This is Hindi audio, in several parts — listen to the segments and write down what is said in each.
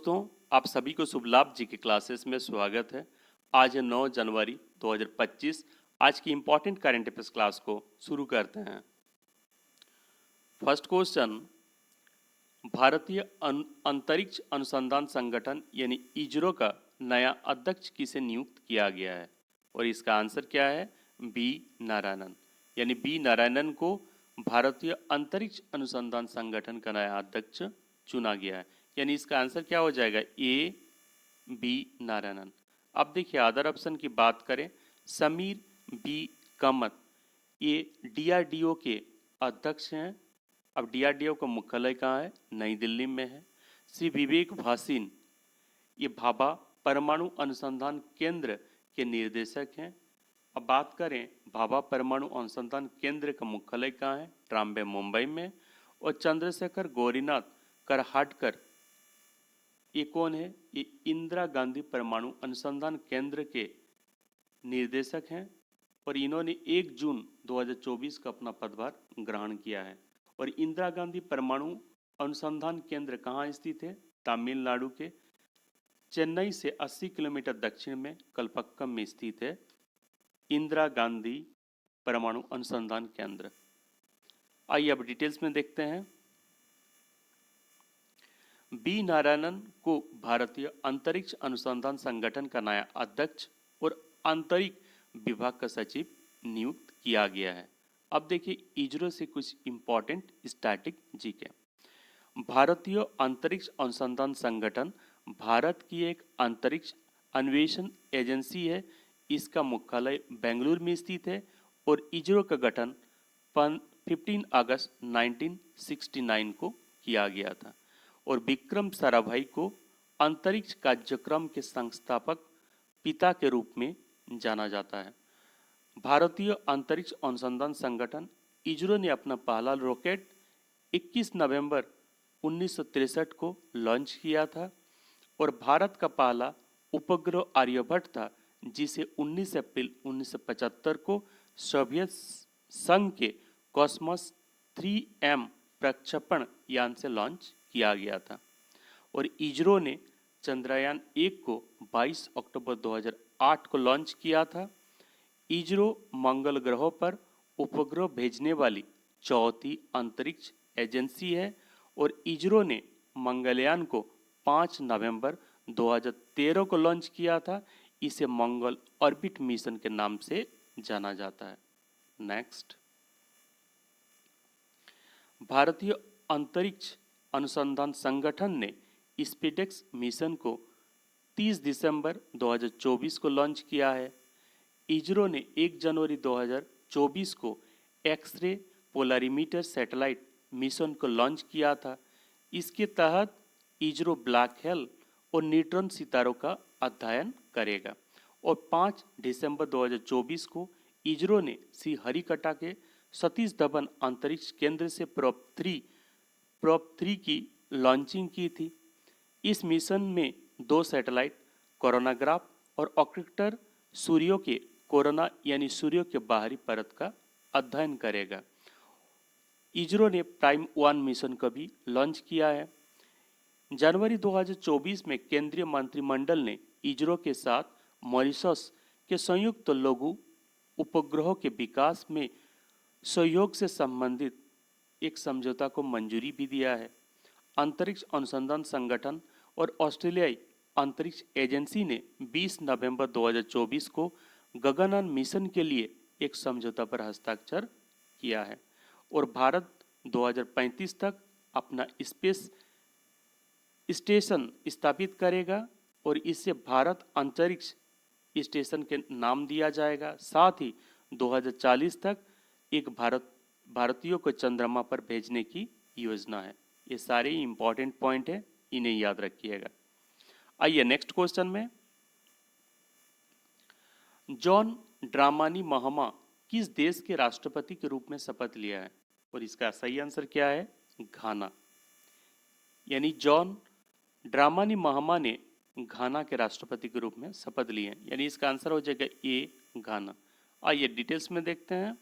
दोस्तों, आप सभी को शुभ लाभ जी के क्लासेस में स्वागत है। आज है 9 जनवरी 2025। आज की इंपॉर्टेंट करंट अफेयर्स क्लास को शुरू करते हैं। फर्स्ट क्वेश्चन, भारतीय अंतरिक्ष अनुसंधान संगठन यानी इसरो का नया अध्यक्ष किसे नियुक्त किया गया है? और इसका आंसर क्या है? बी नारायणन। यानी बी नारायणन को भारतीय अंतरिक्ष अनुसंधान संगठन का नया अध्यक्ष चुना गया है। यानी इसका आंसर क्या हो जाएगा? A B Narayanan. अब देखिए अदर ऑप्शन की बात करें, समीर बी कामत ये डीआरडीओ के अध्यक्ष हैं। अब डीआरडीओ का मुख्यालय कहाँ है? नई दिल्ली में है। श्री विवेक भासीन ये भाभा परमाणु अनुसंधान केंद्र के निर्देशक हैं। अब बात करें भाभा परमाणु अनुसंधान केंद्र का मुख्यालय कहाँ है? ट्राम्बे मुंबई में। और चंद्रशेखर गौरीनाथ करहाटकर ये कौन है? ये इंदिरा गांधी परमाणु अनुसंधान केंद्र के निर्देशक हैं और इन्होंने 1 जून 2024 का अपना पदभार ग्रहण किया है। और इंदिरा गांधी परमाणु अनुसंधान केंद्र कहाँ स्थित है? तमिलनाडु के चेन्नई से 80 किलोमीटर दक्षिण में कलपक्कम में स्थित है इंदिरा गांधी परमाणु अनुसंधान केंद्र। आइए अब डिटेल्स में देखते हैं। बी नारायणन को भारतीय अंतरिक्ष अनुसंधान संगठन का नया अध्यक्ष और अंतरिक्ष विभाग का सचिव नियुक्त किया गया है। अब देखिए इसरो से कुछ इंपॉर्टेंट स्टैटिक जीके। भारतीय अंतरिक्ष अनुसंधान संगठन भारत की एक अंतरिक्ष अन्वेषण एजेंसी है। इसका मुख्यालय बेंगलुरु में स्थित है और इसरो का गठन 15 अगस्त 1969 को किया गया था। और विक्रम साराभाई को अंतरिक्ष कार्यक्रम के संस्थापक पिता के रूप में जाना जाता है। भारतीय अंतरिक्ष अनुसंधान संगठन इसरो ने अपना पहला रॉकेट 21 नवंबर 1963 को लॉन्च किया था और भारत का पहला उपग्रह आर्यभट्ट था, जिसे 19 अप्रैल 1975 को सोवियत संघ के कॉस्मोस 3M प्रक्षेपण यान से लॉन्च किया गया था। और इसरो ने चंद्रयान 1 को 22 अक्टूबर 2008 को लॉन्च किया था। इसरो मंगल ग्रह पर उपग्रह भेजने वाली चौथी अंतरिक्ष एजेंसी है और इसरो ने मंगलयान को 5 नवंबर 2013 को लॉन्च किया था। इसे मंगल ऑर्बिट मिशन के नाम से जाना जाता है। नेक्स्ट, भारतीय अंतरिक्ष अनुसंधान संगठन ने स्पेसएक्स मिशन को 30 दिसंबर 2024 को लॉन्च किया है। इसरो ने 1 जनवरी 2024 को एक्स-रे पोलरीमीटर सैटेलाइट मिशन को लॉन्च किया था। इसके तहत इसरो ब्लैक होल और न्यूट्रॉन सितारों का अध्ययन करेगा। और 5 दिसंबर 2024 को इसरो ने श्रीहरिकोटा के सतीश धवन अंतरिक्ष केंद्र से प्रोब 3 की लॉन्चिंग की थी। इस मिशन में 2 सैटेलाइट कोरोनाग्राफ और ऑक्टेटर सूर्यों के कोरोना यानी सूर्य के बाहरी परत का अध्ययन करेगा। इसरो ने प्राइम 1 मिशन को भी लॉन्च किया है। जनवरी 2024 में केंद्रीय मंत्रिमंडल ने इसरो के साथ मॉरिशस के संयुक्त लघु उपग्रहों के विकास में सहयोग से संबंधित एक समझौता को मंजूरी भी दिया है। अंतरिक्ष अनुसंधान संगठन और ऑस्ट्रेलियाई अंतरिक्ष एजेंसी ने 20 नवंबर 2024 को गगनयान मिशन के लिए एक समझौता पर हस्ताक्षर किया है और भारत 2035 तक अपना स्पेस स्टेशन स्थापित करेगा और इससे भारत अंतरिक्ष स्टेशन के नाम दिया जाएगा। साथ ही 2040 तक एक भारतीयों को चंद्रमा पर भेजने की योजना है। ये सारे इंपॉर्टेंट पॉइंट है, इन्हें याद रखिएगा। आइए नेक्स्ट क्वेश्चन में, जॉन ड्रामानी महमा किस देश के राष्ट्रपति के रूप में शपथ लिया है? और इसका सही आंसर क्या है? घाना। यानी जॉन ड्रामानी महमा ने घाना के राष्ट्रपति के रूप में शपथ ली है। यानी इसका आंसर हो जाएगा ए घाना। आइए डिटेल्स में देखते हैं।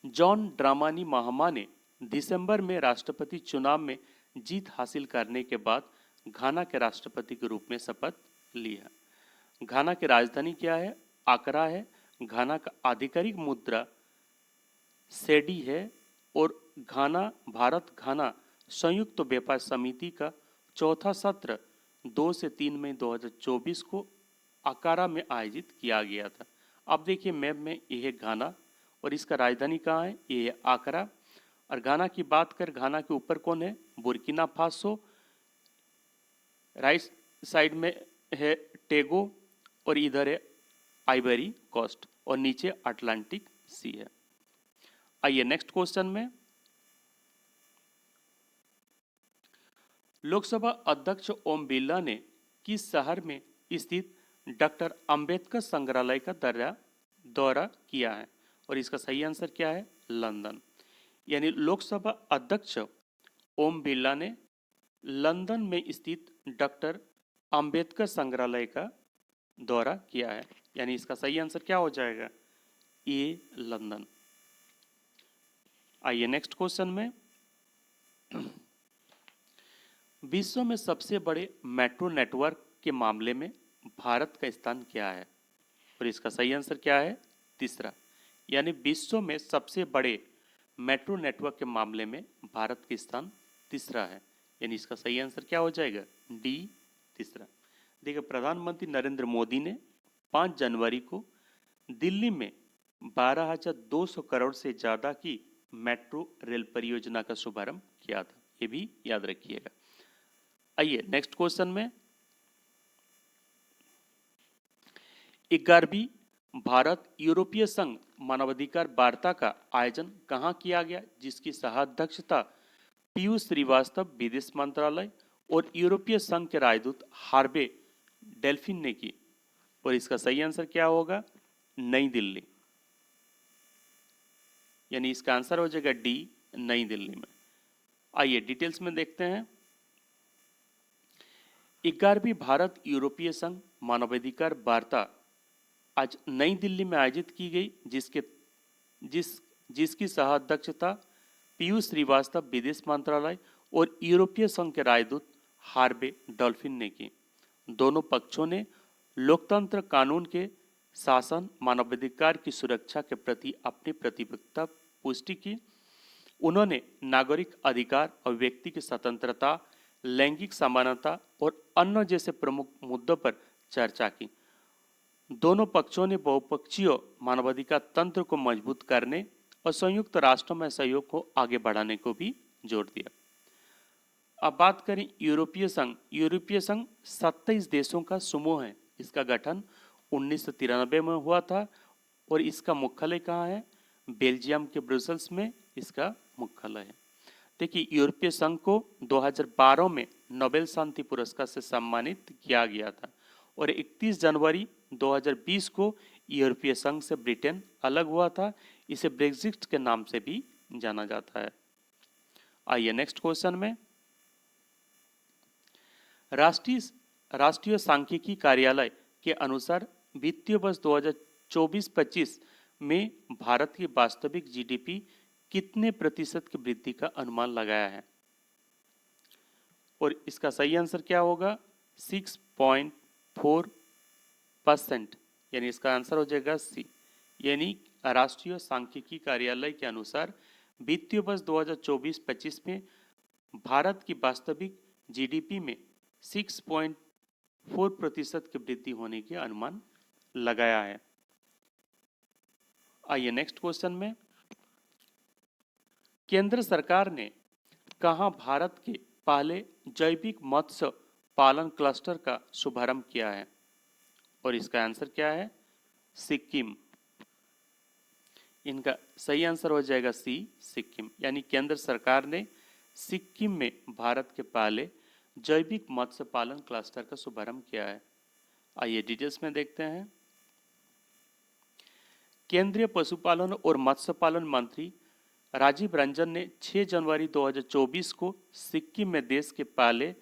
जॉन ड्रामानी महमा ने दिसंबर में राष्ट्रपति चुनाव में जीत हासिल करने के बाद घाना के राष्ट्रपति के रूप में शपथ लिया। घाना की राजधानी क्या है? आकरा है। घाना का आधिकारिक मुद्रा सेडी है और घाना भारत घाना संयुक्त व्यापार समिति का चौथा सत्र 2 से 3 मई 2024 को आकारा में आयोजित किया गया था। अब देखिए मैप में यह है घाना और इसका राजधानी कहाँ है? ये है आकरा। और घाना की बात कर, घाना के ऊपर कौन है? बुर्किना फासो, राइट साइड में है टेगो और इधर है आइवरी कोस्ट और नीचे अटलांटिक सी है। आइए नेक्स्ट क्वेश्चन में, लोकसभा अध्यक्ष ओम बिरला ने किस शहर में स्थित डॉक्टर अंबेडकर संग्रहालय का दौरा किया है? और इसका सही आंसर क्या है? लंदन। यानी लोकसभा अध्यक्ष ओम बिरला ने लंदन में स्थित डॉक्टर अंबेडकर संग्रहालय का दौरा किया है। यानी इसका सही आंसर क्या हो जाएगा? ए लंदन। आइए नेक्स्ट क्वेश्चन में, विश्व में सबसे बड़े मेट्रो नेटवर्क के मामले में भारत का स्थान क्या है? और इसका सही आंसर क्या है? तीसरा। यानी विश्व में सबसे बड़े मेट्रो नेटवर्क के मामले में भारत का स्थान तीसरा है। यानी इसका सही आंसर क्या हो जाएगा? डी तीसरा। देखिए प्रधानमंत्री नरेंद्र मोदी ने 5 जनवरी को दिल्ली में 12,200 करोड़ से ज्यादा की मेट्रो रेल परियोजना का शुभारंभ किया था। ये भी याद रखिएगा। आइए नेक्स्ट क्वेश्चन में, 11वीं भारत यूरोपीय संघ मानवाधिकार वार्ता का आयोजन कहाँ किया गया, जिसकी सह अध्यक्षता पीयूष श्रीवास्तव विदेश मंत्रालय और यूरोपीय संघ के राजदूत हार्वे डेल्फिन ने की? और इसका सही आंसर क्या होगा? नई दिल्ली। यानी इसका आंसर हो जाएगा डी, नई दिल्ली में। आइए डिटेल्स में देखते हैं। 11वीं भारत यूरोपीय संघ मानवाधिकार वार्ता आज नई दिल्ली में आयोजित की गई, जिसकी सह अध्यक्षता पीयूष श्रीवास्तव विदेश मंत्रालय और यूरोपीय संघ के राजदूत हार्वे डॉल्फिन ने की। दोनों पक्षों ने लोकतंत्र, कानून के शासन, मानवाधिकार की सुरक्षा के प्रति अपनी प्रतिबद्धता पुष्टि की। उन्होंने नागरिक अधिकार और व्यक्ति की स्वतंत्रता, लैंगिक समानता और अन्य जैसे प्रमुख मुद्दों पर चर्चा की। दोनों पक्षों ने बहुपक्षीय मानवाधिकार तंत्र को मजबूत करने और संयुक्त राष्ट्रों में सहयोग को आगे बढ़ाने को भी जोर दिया। अब बात करें यूरोपीय संघ। यूरोपीय संघ 27 देशों का समूह है। इसका गठन 1993 में हुआ था और इसका मुख्यालय कहाँ है? बेल्जियम के ब्रुसेल्स में इसका मुख्यालय है। देखिए यूरोपीय संघ को 2012 में नोबेल शांति पुरस्कार से सम्मानित किया गया था और 31 जनवरी 2020 को यूरोपीय संघ से ब्रिटेन अलग हुआ था। इसे ब्रेक्जिट के नाम से भी जाना जाता है। आइए नेक्स्ट क्वेश्चन में, राष्ट्रीय सांख्यिकी कार्यालय के अनुसार वित्तीय वर्ष 2024-25 में भारत की वास्तविक जीडीपी कितने प्रतिशत की वृद्धि का अनुमान लगाया है? और इसका सही आंसर क्या होगा? 6.4%। यानी इसका आंसर हो जाएगा सी। यानी राष्ट्रीय सांख्यिकी कार्यालय के अनुसार वित्तीय वर्ष 2024-25 में भारत की वास्तविक जीडीपी में 6.4% की वृद्धि होने के अनुमान लगाया है। आइए नेक्स्ट क्वेश्चन में, केंद्र सरकार ने कहां भारत के पहले जैविक मत्स्य पालन क्लस्टर का शुभारंभ किया है? और इसका आंसर क्या है? सिक्किम। इनका सही आंसर हो जाएगा सी, सिक्किम। यानी केंद्र सरकार ने सिक्किम में भारत के पहले जैविक मत्स्य पालन क्लस्टर का शुभारंभ किया है। आइए डिटेल्स में देखते हैं। केंद्रीय पशुपालन और मत्स्य पालन मंत्री राजीव रंजन ने 6 जनवरी 2024 को सिक्किम में देश के पहले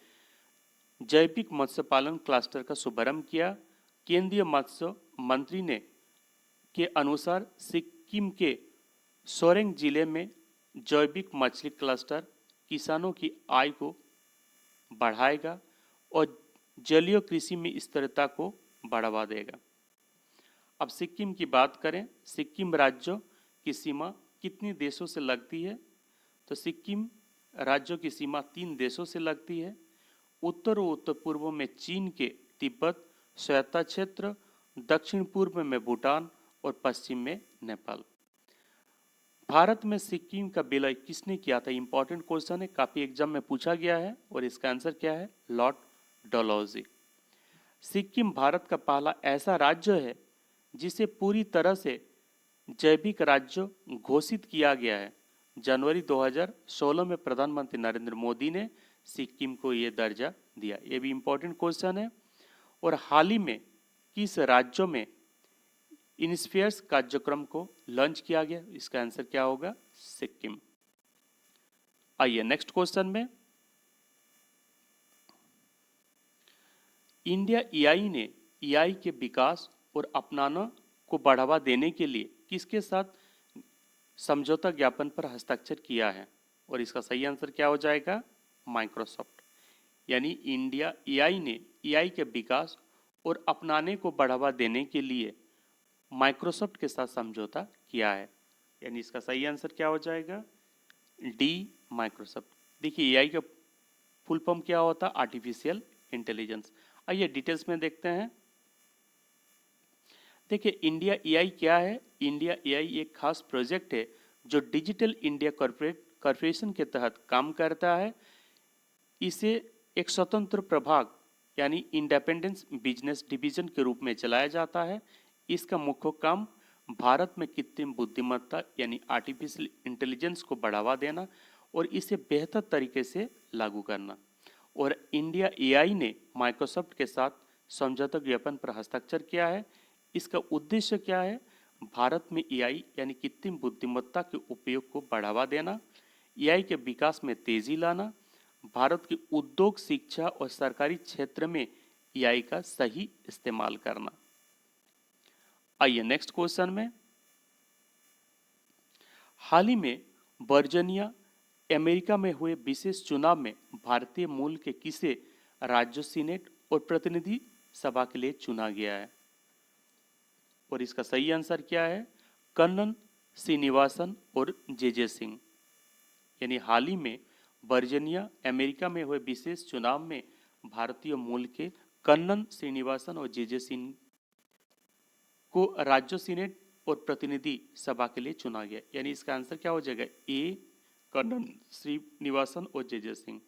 जैविक मत्स्य पालन क्लस्टर का शुभारंभ किया। केंद्रीय मत्स्य मंत्री ने के अनुसार सिक्किम के सोरेंग जिले में जैविक मछली क्लस्टर किसानों की आय को बढ़ाएगा और जलीय कृषि में स्थिरता को बढ़ावा देगा। अब सिक्किम की बात करें, सिक्किम राज्य की सीमा कितने देशों से लगती है? तो सिक्किम राज्यों की सीमा 3 देशों से लगती है। उत्तर और उत्तर पूर्व में चीन के तिब्बत स्वायत्त क्षेत्र, दक्षिण पूर्व में भूटान और पश्चिम में नेपाल। भारत में सिक्किम का विलय किसने किया था? इंपॉर्टेंट क्वेश्चन है, काफी एग्जाम में पूछा गया है और इसका आंसर क्या है? लॉर्ड डलहौजी। सिक्किम भारत का पहला ऐसा राज्य है जिसे पूरी तरह से जैविक राज्य घोषित किया गया है। जनवरी 2016 में प्रधानमंत्री नरेंद्र मोदी ने सिक्किम को यह दर्जा दिया। ये भी इंपॉर्टेंट क्वेश्चन है। और हाल ही में किस राज्यों में इनस्फेयर्स कार्यक्रम को लॉन्च किया गया? इसका आंसर क्या होगा? सिक्किम। आइए नेक्स्ट क्वेश्चन में, इंडिया एआई ने एआई के विकास और अपनाना को बढ़ावा देने के लिए किसके साथ समझौता ज्ञापन पर हस्ताक्षर किया है? और इसका सही आंसर क्या हो जाएगा? माइक्रोसॉफ्ट। यानी इंडिया एआई ने एआई के विकास और अपनाने को बढ़ावा देने के लिए माइक्रोसॉफ्ट के साथ समझौता किया है। यानी इसका सही आंसर क्या हो जाएगा? D, Microsoft. देखिए एआई का फुल फॉर्म क्या होता है? Artificial intelligence. आइए डिटेल्स में देखते हैं। देखिए इंडिया एआई क्या है? इंडिया एआई एक खास प्रोजेक्ट है जो डिजिटल इंडिया कॉर्पोरेशन के तहत काम करता है। इसे एक स्वतंत्र प्रभाग यानी इंडिपेंडेंस बिजनेस डिवीजन के रूप में चलाया जाता है। इसका मुख्य काम भारत में कृत्रिम बुद्धिमत्ता यानी आर्टिफिशियल इंटेलिजेंस को बढ़ावा देना और इसे बेहतर तरीके से लागू करना। और इंडिया एआई ने माइक्रोसॉफ्ट के साथ समझौता ज्ञापन पर हस्ताक्षर किया है। इसका उद्देश्य क्या है? भारत में एआई यानी कृत्रिम बुद्धिमत्ता के उपयोग को बढ़ावा देना, एआई के विकास में तेजी लाना, भारत के उद्योग, शिक्षा और सरकारी क्षेत्र में एआई का सही इस्तेमाल करना। आइए नेक्स्ट क्वेश्चन में, हाल ही में वर्जीनिया अमेरिका में हुए विशेष चुनाव में भारतीय मूल के किसे राज्य सीनेट और प्रतिनिधि सभा के लिए चुना गया है? और इसका सही आंसर क्या है? कन्नन श्रीनिवासन और जे सिंह। यानी हाल ही में वर्जीनिया अमेरिका में हुए विशेष चुनाव में भारतीय मूल के कन्नन श्रीनिवासन और जे सिंह को राज्य सीनेट और प्रतिनिधि सभा के लिए चुना गया। यानी इसका आंसर क्या हो जाएगा? ए, कन्नन श्रीनिवासन और जे सिंह।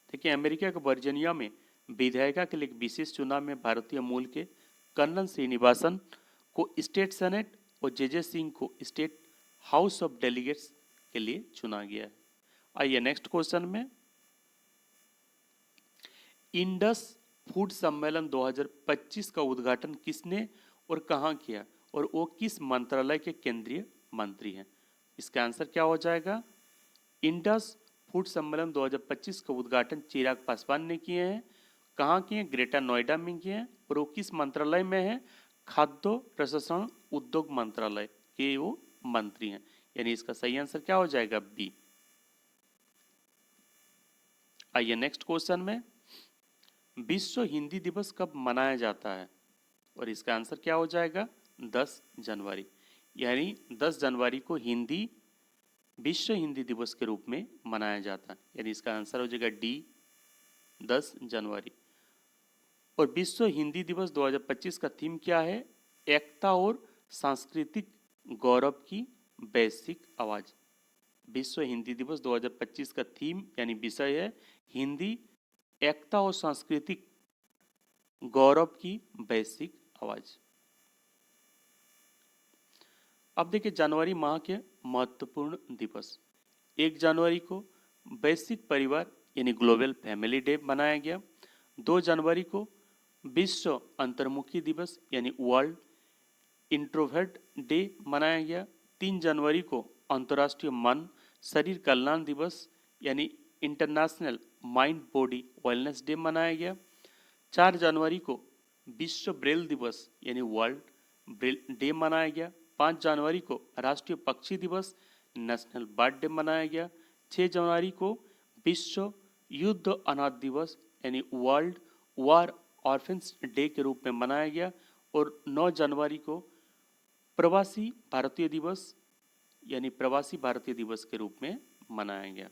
देखिए अमेरिका के वर्जीनिया में विधायिका के लिए एक विशेष चुनाव में भारतीय मूल के कन्नन श्रीनिवासन को स्टेट सेनेट और जे सिंह को स्टेट हाउस ऑफ डेलीगेट्स के लिए चुना गया है। आइए नेक्स्ट क्वेश्चन में, इंडस फूड सम्मेलन 2025 का उद्घाटन किसने और कहां किया और वो किस मंत्रालय के केंद्रीय मंत्री हैं? इसका आंसर क्या हो जाएगा? इंडस फूड सम्मेलन 2025 का उद्घाटन चिराग पासवान ने किए हैं। कहाँ किए? ग्रेटर नोएडा में किए हैं। और वो किस मंत्रालय में है? खाद्य प्रसंस्करण उद्योग मंत्रालय के वो मंत्री हैं। यानी इसका सही आंसर क्या हो जाएगा? बी। आइए नेक्स्ट क्वेश्चन में, विश्व हिंदी दिवस कब मनाया जाता है? और इसका आंसर क्या हो जाएगा? 10 जनवरी। यानी 10 जनवरी को विश्व हिंदी दिवस के रूप में मनाया जाता है। यानी इसका आंसर हो जाएगा डी, 10 जनवरी। और विश्व हिंदी दिवस 2025 का थीम क्या है? एकता और सांस्कृतिक गौरव की वैश्विक आवाज। विश्व हिंदी दिवस 2025 का थीम यानी विषय है हिंदी, एकता और सांस्कृतिक गौरव की वैश्विक आवाज। अब देखिए जनवरी माह के महत्वपूर्ण दिवस। 1 जनवरी को वैश्विक परिवार यानी ग्लोबल फैमिली डे मनाया गया। 2 जनवरी को विश्व अंतर्मुखी दिवस यानी वर्ल्ड इंट्रोवर्ट डे मनाया गया। 3 जनवरी को अंतर्राष्ट्रीय मन शरीर कल्याण दिवस यानी international mind body wellness day मनाया गया। 4 जनवरी को विश्व ब्रेल दिवस यानी वर्ल्ड ब्रेल डे मनाया गया। 5 जनवरी को राष्ट्रीय पक्षी दिवस नेशनल बर्ड डे मनाया गया। 6 जनवरी को विश्व युद्ध अनाथ दिवस यानी वर्ल्ड वार ऑर्फेंस डे के रूप में मनाया गया। और 9 जनवरी को प्रवासी भारतीय दिवस यानी प्रवासी भारतीय दिवस के रूप में मनाया गया।